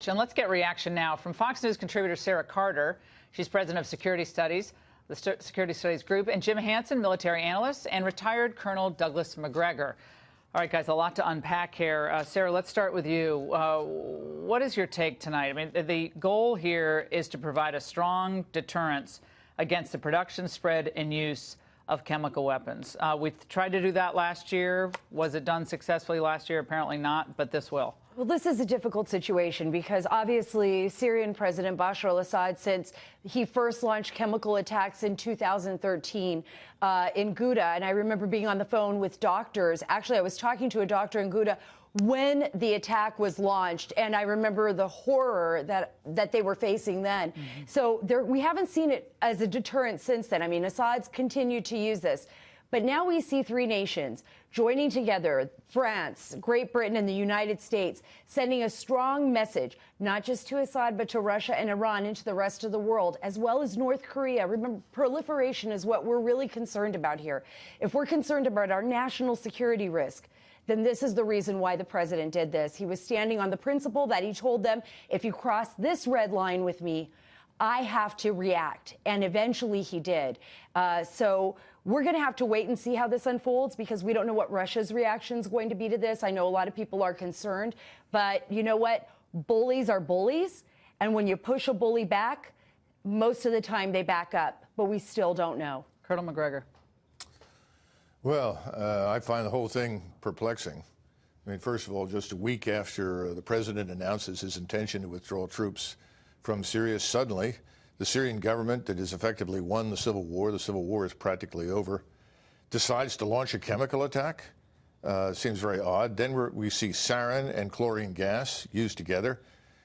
And let's get reaction now from Fox News contributor Sarah Carter. She's president of Security Studies, the Security Studies Group, and Jim Hansen, military analyst, and retired Colonel Douglas Macgregor. All right, guys, a lot to unpack here. Sarah, let's start with you. What is your take tonight? I mean, the goal here is to provide a strong deterrence against the production, spread, and use of chemical weapons. We tried to do that last year. Was it done successfully last year? Apparently not, but this will. Well, this is a difficult situation because obviously Syrian President Bashar al-Assad, since he first launched chemical attacks in 2013 in Ghouta, and I remember being on the phone with doctors. Actually, I was talking to a doctor in Ghouta when the attack was launched, and I remember the horror that they were facing then. So we haven't seen it as a deterrent since then. I mean, Assad's continued to use this. But now we see three nations joining together, France, Great Britain, and the United States, sending a strong message, not just to Assad, but to Russia and Iran, into the rest of the world, as well as North Korea. Remember, proliferation is what we're really concerned about here. If we're concerned about our national security risk, then this is the reason why the president did this. He was standing on the principle that he told them, if you cross this red line with me, I have to react. And eventually he did. So we're going to have to wait and see how this unfolds because we don't know what Russia's reaction is going to be to this. I know a lot of people are concerned. But you know what? Bullies are bullies. And when you push a bully back, most of the time they back up. But we still don't know. Colonel Macgregor. Well, I find the whole thing perplexing. I mean, first of all, just a week after the president announces his intention to withdraw troops from Syria, suddenly the Syrian government that has effectively won the civil war is practically over, decides to launch a chemical attack. Seems very odd. Then we see sarin and chlorine gas used together.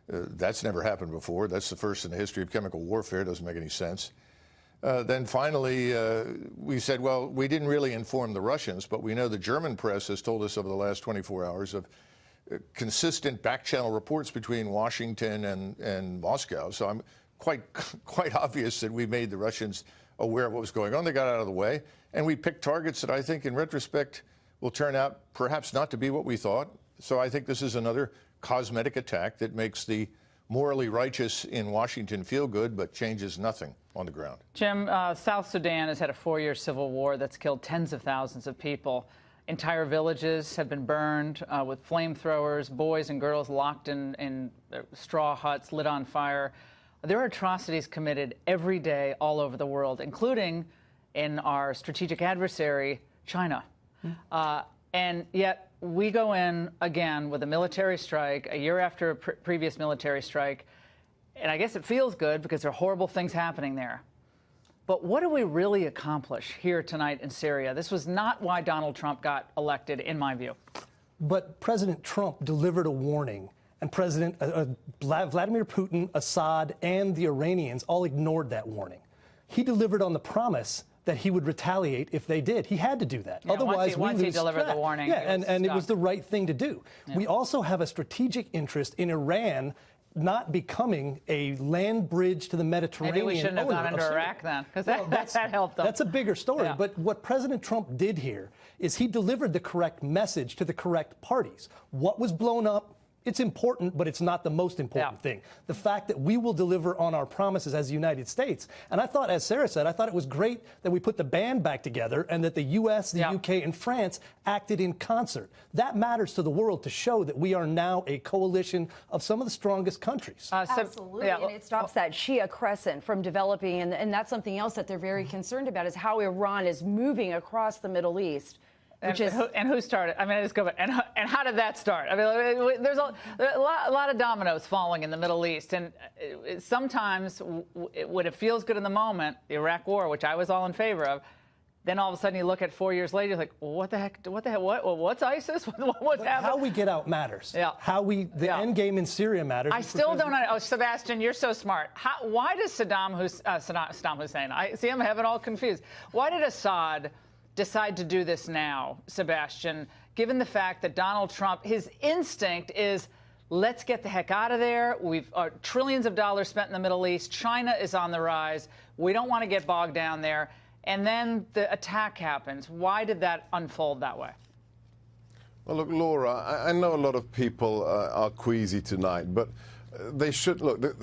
That's never happened before. That's the first in the history of chemical warfare. Doesn't make any sense. Then finally, we said, well, we didn't really inform the Russians, but we know the German press has told us over the last 24 hours of consistent back-channel reports between Washington and Moscow. So I'm quite obvious that we made the Russians aware of what was going on. They got out of the way, and we picked targets that I think, in retrospect, will turn out perhaps not to be what we thought. So I think this is another cosmetic attack that makes the morally righteous in Washington feel good, but changes nothing on the ground. Jim, South Sudan has had a 4-year civil war that's killed tens of thousands of people. Entire villages have been burned with flamethrowers, boys and girls locked in straw huts, lit on fire. There are atrocities committed every day all over the world, including in our strategic adversary, China. And yet we go in again with a military strike a year after a previous military strike. And I guess it feels good because there are horrible things happening there. But what do we really accomplish here tonight in Syria? This was not why Donald Trump got elected, in my view. But President Trump delivered a warning, and President Vladimir Putin, Assad, and the Iranians all ignored that warning. He delivered on the promise that he would retaliate if they did. He had to do that. Yeah, Otherwise, once he delivered the warning. Yeah, and it was the right thing to do. Yeah. We also have a strategic interest in Iran not becoming a land bridge to the Mediterranean. Maybe we shouldn't have gone into Iraq then, because that helped them. That's a bigger story. Yeah. But what President Trump did here is he delivered the correct message to the correct parties. What was blown up, it's important, but it's not the most important thing. The fact that we will deliver on our promises as the United States. And I thought, as Sarah said, I thought it was great that we put the band back together and that the U.S., the UK, and France acted in concert. That matters to the world to show that we are now a coalition of some of the strongest countries. Absolutely. And it stops that Shia crescent from developing. And that's something else that they're very concerned about is how Iran is moving across the Middle East. And who started? I mean, I just go back. And how did that start? I mean, there's a lot of dominoes falling in the Middle East, and sometimes when it feels good in the moment, the Iraq War, which I was all in favor of, then all of a sudden you look at 4 years later, you're like, well, what the heck? What's ISIS? What's happening? How we get out matters. Yeah. The end game in Syria matters. I still don't know. Oh, Sebastian, you're so smart. Why does Saddam Hussein? I see, I'm having all confused. Why did Assad decide to do this now, Sebastian, given the fact that Donald Trump, his instinct is, let's get the heck out of there. We've trillions of dollars spent in the Middle East. China is on the rise. We don't want to get bogged down there. And then the attack happens. Why did that unfold that way? Well, look, Laura, I know a lot of people are queasy tonight, but they should look.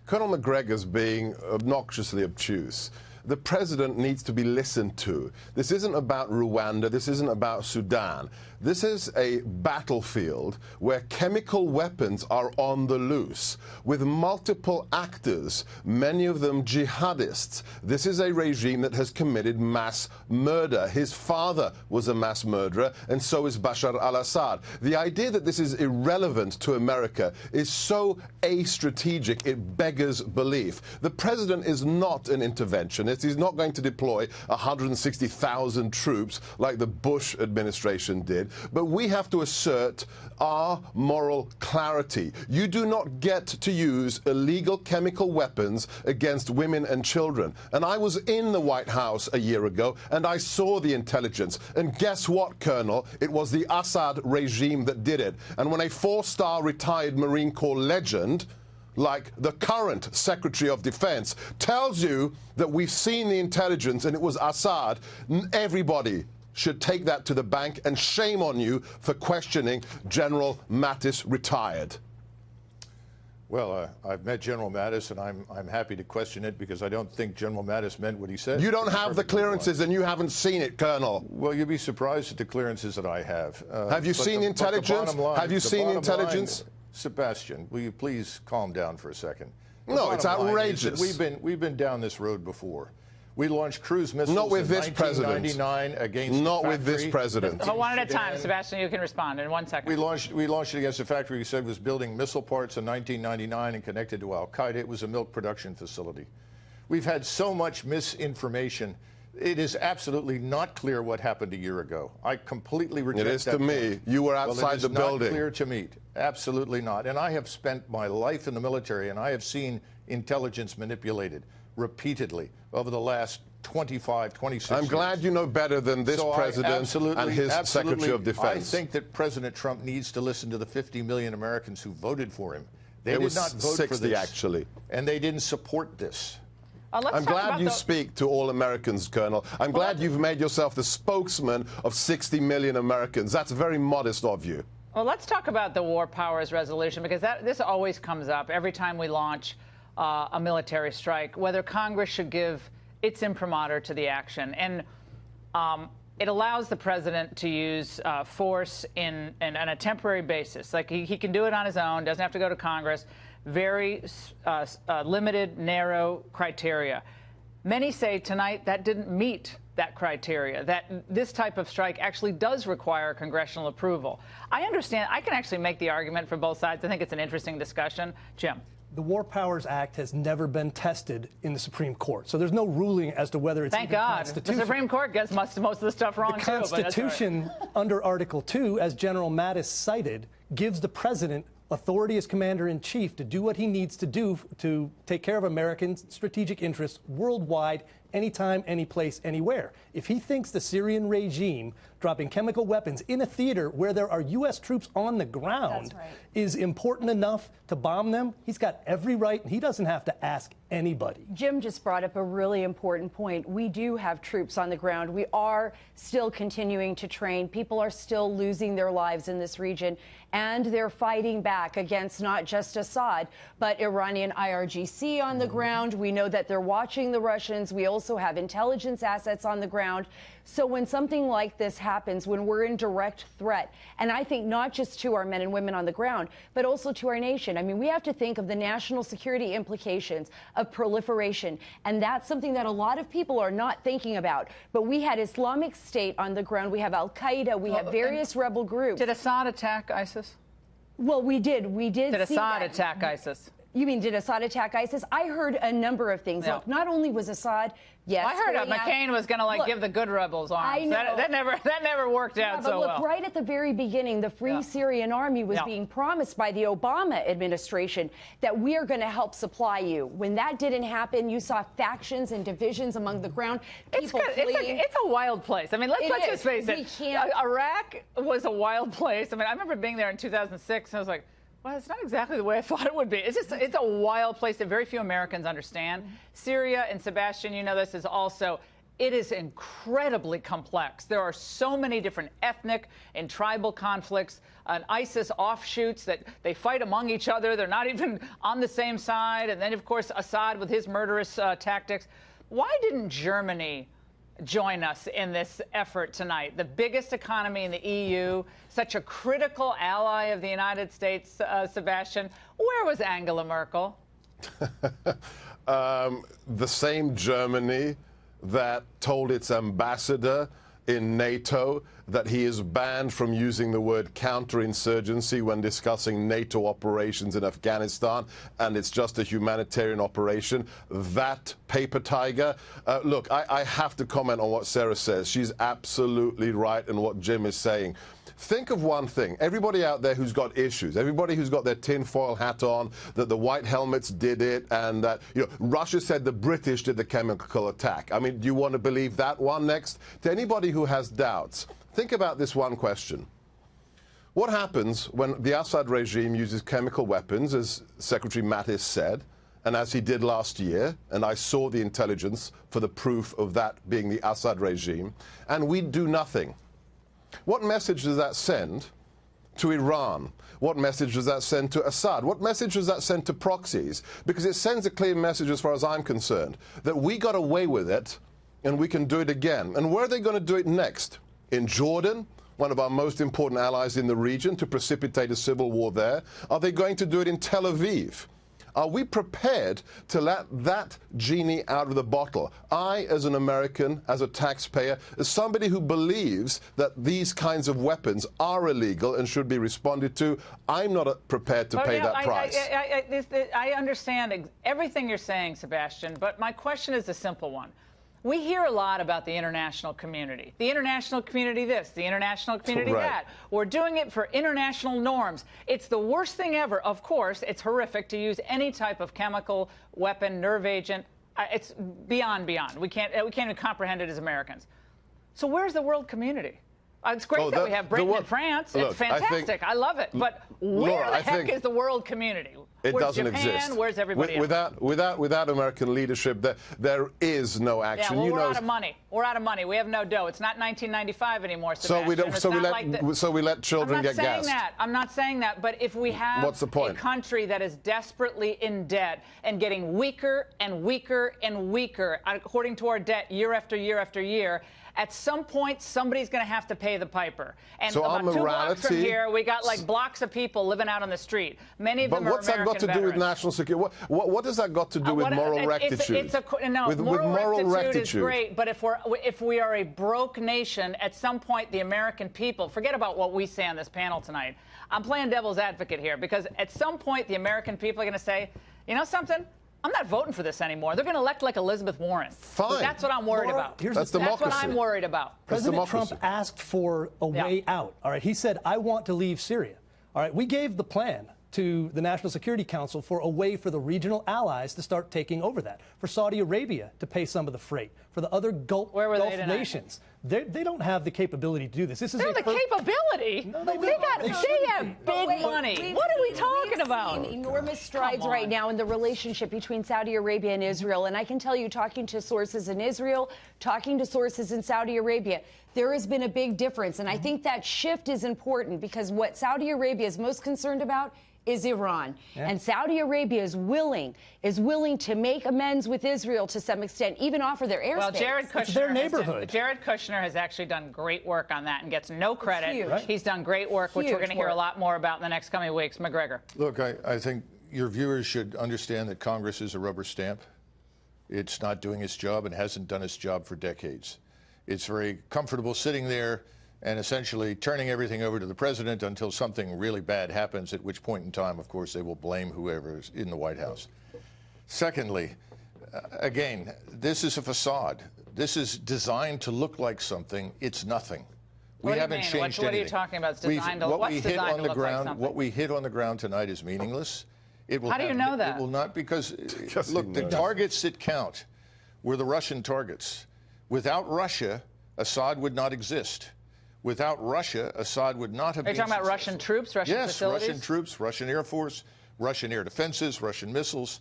Colonel McGregor's being obnoxiously obtuse. The president needs to be listened to. This isn't about Rwanda. This isn't about Sudan. This is a battlefield where chemical weapons are on the loose with multiple actors, many of them jihadists. This is a regime that has committed mass murder. His father was a mass murderer, and so is Bashar al-Assad. The idea that this is irrelevant to America is so a-strategic, it beggars belief. The president is not an interventionist. He's not going to deploy 160,000 troops like the Bush administration did. But we have to assert our moral clarity. You do not get to use illegal chemical weapons against women and children. And I was in the White House a year ago, and I saw the intelligence. And guess what, Colonel? It was the Assad regime that did it. And when a four-star retired Marine Corps legend like the current Secretary of Defense tells you that we've seen the intelligence and it was Assad, everybody should take that to the bank, and shame on you for questioning General Mattis, retired. Well, I've met General Mattis, and I'm happy to question it because I don't think General Mattis meant what he said. You don't have the clearances, and you haven't seen it, Colonel. Well, you'd be surprised at the clearances that I have. Have you seen intelligence? Have you seen intelligence? Sebastian, will you please calm down for a second? No, it's outrageous. We've been down this road before. We launched cruise missiles not with in this president. 1999 against not the with this president. One at a time, Sebastian. You can respond in 1 second. We launched it against a factory we said was building missile parts in 1999 and connected to Al Qaeda. It was a milk production facility. We've had so much misinformation. It is absolutely not clear what happened a year ago. I completely reject that. It is to me. You were outside the building. It is not clear to me. Absolutely not. And I have spent my life in the military, and I have seen intelligence manipulated repeatedly over the last 25, 26 years. I'm glad you know better than this president and his Secretary of Defense. I think that President Trump needs to listen to the 50 million Americans who voted for him. They did not vote 60, for this, actually. And they didn't support this. I'm glad you speak to all Americans, Colonel. I'm glad you've made yourself the spokesman of 60 million Americans. That's very modest of you. Well, let's talk about the War Powers Resolution, because this always comes up every time we launch a military strike, whether Congress should give its imprimatur to the action. And it allows the president to use force on a temporary basis. Like he can do it on his own, doesn't have to go to Congress. Very limited, narrow criteria. Many say tonight that didn't meet that criteria, that this type of strike actually does require congressional approval. I understand. I can actually make the argument for both sides. I think it's an interesting discussion. Jim. The War Powers Act has never been tested in the Supreme Court, so there's no ruling as to whether it's Thank God. The Supreme Court gets most of the stuff wrong, too. The Constitution, under Article 2, as General Mattis cited, gives the president authority as commander-in-chief to do what he needs to do to take care of American strategic interests worldwide, anytime, any place, anywhere. If he thinks the Syrian regime dropping chemical weapons in a theater where there are U.S. troops on the ground is important enough to bomb them, he's got every right, and he doesn't have to ask anybody. Jim just brought up a really important point. We do have troops on the ground. We are still continuing to train. People are still losing their lives in this region, and they're fighting back against not just Assad, but Iranian IRGC on the ground. We know that they're watching the Russians. We also have intelligence assets on the ground. So when something like this happens, when we're in direct threat, and I think not just to our men and women on the ground, but also to our nation. I mean, we have to think of the national security implications of proliferation, and that's something that a lot of people are not thinking about. But we had Islamic State on the ground. We have Al Qaeda. We have various rebel groups. Did Assad attack ISIS? Well, we did. Did Assad attack ISIS? You mean, did Assad attack ISIS? I heard a number of things. No. Look, not only was Assad, yes. I heard McCain was going to give the good rebels arms. I know. That never worked out so well. But look, right at the very beginning, the Free Syrian Army was being promised by the Obama administration that we are going to help supply you. When that didn't happen, you saw factions and divisions among the ground. People fleeing. It's a wild place. I mean, let's just face it. Iraq was a wild place. I mean, I remember being there in 2006, and I was like, well, it's not exactly the way I thought it would be. It's a wild place that very few Americans understand. Syria, and Sebastian, you know this, is also It is incredibly complex. There are so many different ethnic and tribal conflicts, and ISIS offshoots that they fight among each other. They're not even on the same side. And then, of course, Assad with his murderous tactics. Why didn't Germany join us in this effort tonight? The biggest economy in the EU, such a critical ally of the United States, Sebastian. Where was Angela Merkel? The same Germany that told its ambassador in NATO that he is banned from using the word counterinsurgency when discussing NATO operations in Afghanistan, and it's just a humanitarian operation. That paper tiger. Look, I have to comment on what Sarah says. She's absolutely right in what Jim is saying. Think of one thing. Everybody out there who's got issues, everybody who's got their tinfoil hat on, that the white helmets did it, and that Russia said the British did the chemical attack. I mean, do you want to believe that one next? To anybody who has doubts, think about this one question. What happens when the Assad regime uses chemical weapons, as Secretary Mattis said, and as he did last year, and I saw the intelligence for the proof of that being the Assad regime, and we do nothing? What message does that send to Iran? What message does that send to Assad? What message does that send to proxies? Because it sends a clear message, as far as I'm concerned, that we got away with it and we can do it again. And where are they going to do it next? In Jordan, one of our most important allies in the region, to precipitate a civil war there? Are they going to do it in Tel Aviv? Are we prepared to let that genie out of the bottle? I, as an American, as a taxpayer, as somebody who believes that these kinds of weapons are illegal and should be responded to, I'm not prepared to pay that price. I understand everything you're saying, Sebastian, but my question is a simple one. We hear a lot about the international community. The international community this, the international community that. We're doing it for international norms. It's the worst thing ever. Of course, it's horrific to use any type of chemical weapon, nerve agent. It's beyond. We can't even comprehend it as Americans. So where's the world community? It's great that we have Britain and France. It's fantastic. I love it. But where the heck is the world community? It Where's doesn't Japan? exist. Where's everybody else? Without American leadership, there is no action. Yeah, well, we're out of money. We're out of money. We have no dough. It's not 1995 anymore, Sebastian. So we let children get gassed. I'm not saying that. But if we have a country that is desperately in debt and getting weaker and weaker and weaker, according to our debt year after year after year, at some point, somebody's going to have to pay the piper. And so about 2 blocks from here, we got like blocks of people living out on the street. Many of them are American veterans. But what's that got to do with national security? What does that got to do with moral rectitude? With moral rectitude is great, but if we are a broke nation, at some point the American people, forget about what we say on this panel tonight. I'm playing devil's advocate here because at some point the American people are going to say, you know something? I'm not voting for this anymore. They're going to elect like Elizabeth Warren. Fine. That's what I'm worried about. That's democracy. That's what I'm worried about. President Trump asked for a way out. All right. He said, I want to leave Syria. All right. We gave the plan to the National Security Council for a way for the regional allies to start taking over that, for Saudi Arabia to pay some of the freight, for the other Gulf nations. They don't have the capability to do this. This is the capability? No, they have big money. What are we talking about? We've seen enormous strides right now in the relationship between Saudi Arabia and Israel. And I can tell you, talking to sources in Israel, talking to sources in Saudi Arabia, there has been a big difference. And I think that shift is important because what Saudi Arabia is most concerned about is Iran. Yeah. And Saudi Arabia is willing to make amends with Israel to some extent, even offer their airspace. Well, Jared Kushner has actually done great work on that and gets no credit. Right. He's done great work, which we're going to hear a lot more about in the next coming weeks. McGregor. Look, I think your viewers should understand that Congress is a rubber stamp. It's not doing its job and hasn't done its job for decades. It's very comfortable sitting there and essentially turning everything over to the president until something really bad happens, at which point in time, of course, they will blame whoever is in the White House. Secondly, again, this is a facade. This is designed to look like something. It's nothing. We haven't changed anything. What are you talking about? It's designed to look like something. What we hit on the ground tonight is meaningless. How do you know that? It will not, because, look, the targets that count were the Russian targets. Without Russia, Assad would not exist. Without Russia, Assad would not have been successful. Are you talking about Russian troops, Russian facilities? Yes, Russian troops, Russian Air Force, Russian air defenses, Russian missiles,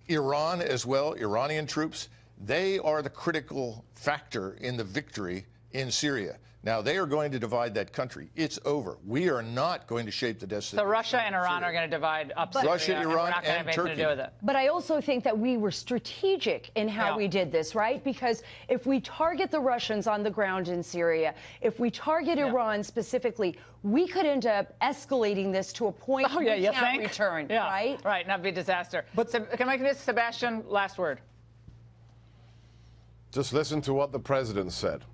Iran as well, Iranian troops. They are the critical factor in the victory in Syria. Now, they are going to divide that country. It's over. We are not going to shape the destiny. So Russia and Iran are going to divide up Syria. Russia, Iran, and we're not going to have anything Turkey. to do with it. But I also think that we were strategic in how we did this, right? Because if we target the Russians on the ground in Syria, if we target Iran specifically, we could end up escalating this to a point where we can't return, right? Right, and that'd be a disaster. But can I get Sebastian, last word? Just listen to what the president said.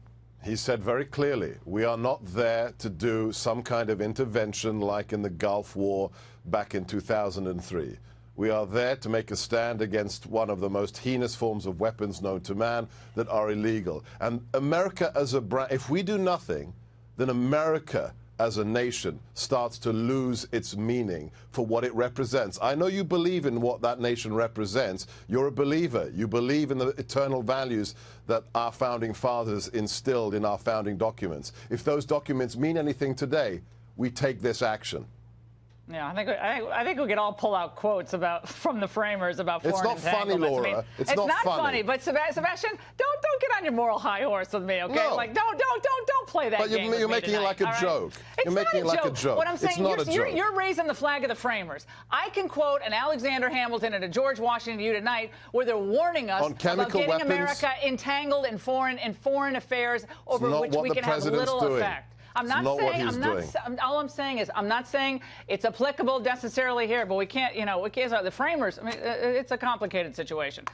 He said very clearly, we are not there to do some kind of intervention like in the Gulf War back in 2003. We are there to make a stand against one of the most heinous forms of weapons known to man that are illegal. And America as a brand, if we do nothing, then America as a nation starts to lose its meaning for what it represents. I know you believe in what that nation represents. You're a believer. You believe in the eternal values that our founding fathers instilled in our founding documents. If those documents mean anything today, we take this action. Yeah, I think we could all pull out quotes from the framers about foreign entanglements. It's not funny, Laura. I mean, it's not funny. But Sebastian, don't get on your moral high horse with me, okay? No. Like don't play that game. But you're making it like a joke. You're making it like a joke. What I'm saying, is you're raising the flag of the framers. I can quote an Alexander Hamilton and a George Washington to you tonight, where they're warning us about getting America entangled in foreign affairs over which we can have little effect. I'm not saying, all I'm saying is, I'm not saying it's applicable necessarily here, but we can't, the framers, I mean, it's a complicated situation.